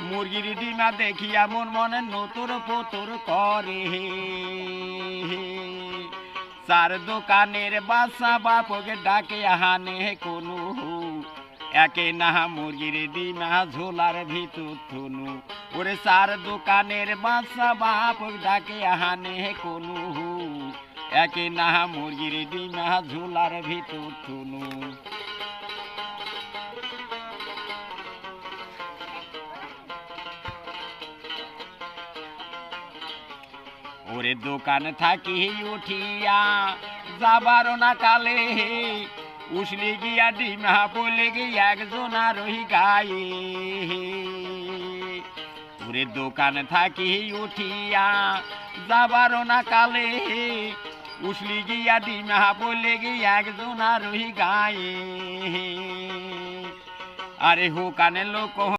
মুরগির ডিমা দেখিয়া মন মনে নতুর পুতুর করে। চার দোকানের বাসা বাপকে ডাকে হানে কোনো, একে না মুরগির ডিমা ঝোলার ভিতর থুনু। ওরে চার দোকানের বাসা বাপ ডাকে হানে কোনো, একে না মুরগির ডিমা ঝোলার ভিতর থুনু। ওরে দোকান থাকি উঠিয়া যাবার না কালে, উসলি গিয়া ডিমা বলে গিয়া একজনা রহি গায়ে। ওরে দোকান থাকি উঠিয়া যাবার না কালে, উসলি গিয়া ডিমা বলে গিয়া একজনা রহি গায়ে। আরে হোকানে লোক